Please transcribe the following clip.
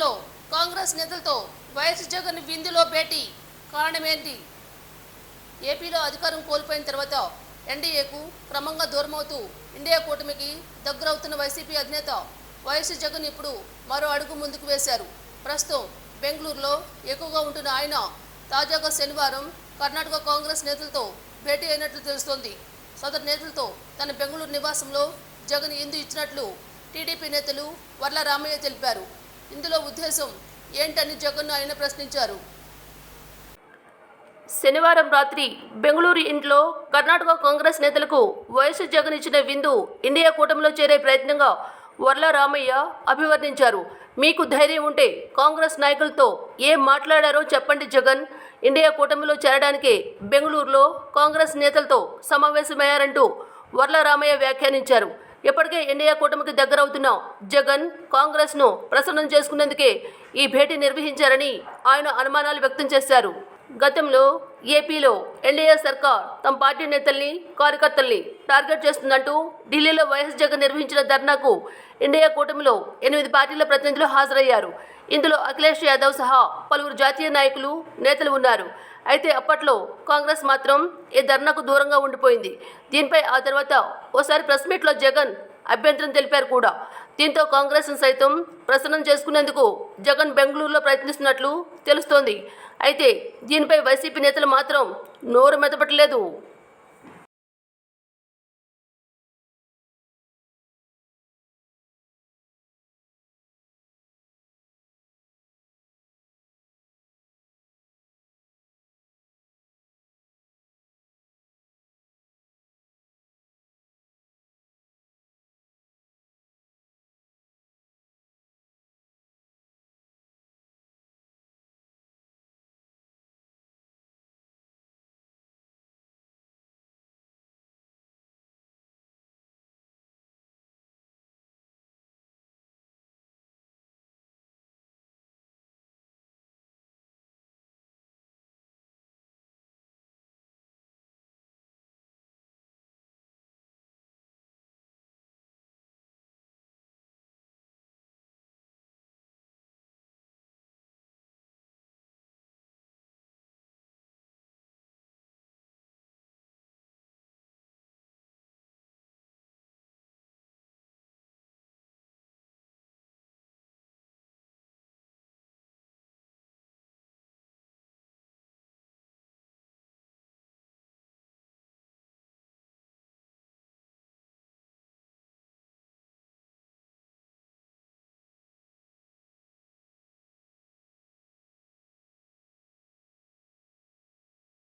బెంగళూరులో కాంగ్రెస్ నేతలతో వైఎస్ జగన్ విందులో భేటీ. కారణమేంటి? ఏపీలో అధికారం కోల్పోయిన తర్వాత ఎన్డీఏకు క్రమంగా దూరమవుతూ ఇండియా కూటమికి దగ్గరవుతున్న వైసీపీ అధినేత వైఎస్ జగన్ ఇప్పుడు మరో అడుగు ముందుకు వేశారు. ప్రస్తుతం బెంగళూరులో ఎక్కువగా ఉంటున్న ఆయన తాజాగా శనివారం కర్ణాటక కాంగ్రెస్ నేతలతో భేటీ అయినట్లు తెలుస్తోంది. సదరు నేతలతో తన బెంగళూరు నివాసంలో జగన్ ఇందు ఇచ్చినట్లు టీడీపీ నేతలు వర్ల రామయ్య తెలిపారు. ఇందులో ఉద్దేశం ఏంటని జగన్ ఆయన ప్రశ్నించారు. శనివారం రాత్రి బెంగళూరు ఇంట్లో కర్ణాటక కాంగ్రెస్ నేతలకు వైఎస్ జగన్ ఇచ్చిన విందు ఇండియా కూటమిలో చేరే ప్రయత్నంగా వర్ల రామయ్య అభివర్ణించారు. మీకు ధైర్యం ఉంటే కాంగ్రెస్ నాయకులతో ఏం మాట్లాడారో చెప్పండి. జగన్ ఇండియా కూటమిలో చేరడానికి బెంగళూరులో కాంగ్రెస్ నేతలతో సమావేశమయ్యారంటూ వర్ల రామయ్య వ్యాఖ్యానించారు. ఇప్పటికే ఇండియా కూటమికి దగ్గరవుతున్న జగన్ కాంగ్రెస్ను ప్రసన్నం చేసుకునేందుకే ఈ భేటీ నిర్వహించారని ఆయన అనుమానాలు వ్యక్తం చేశారు. గతంలో ఏపీలో ఎన్డీఏ సర్కార్ తమ పార్టీ నేతల్ని కార్యకర్తల్ని టార్గెట్ చేస్తుందంటూ ఢిల్లీలో వైఎస్ జగన్ నిర్వహించిన ధర్నాకు ఇండియా కూటమిలో 8 పార్టీల ప్రతినిధులు హాజరయ్యారు. ఇందులో అఖిలేష్ యాదవ్ సహా పలువురు జాతీయ నాయకులు నేతలు ఉన్నారు. అయితే అప్పట్లో కాంగ్రెస్ మాత్రం ఈ ధర్నాకు దూరంగా ఉండిపోయింది. దీనిపై ఆ తర్వాత ఓసారి ప్రెస్ మీట్లో జగన్ అభ్యంతరం తెలిపారు కూడా. దీంతో కాంగ్రెస్ను సైతం ప్రసన్నం చేసుకునేందుకు జగన్ బెంగళూరులో ప్రయత్నిస్తున్నట్లు తెలుస్తోంది. అయితే దీనిపై వైసీపీ నేతలు మాత్రం నోరు మెదపట్లేదు.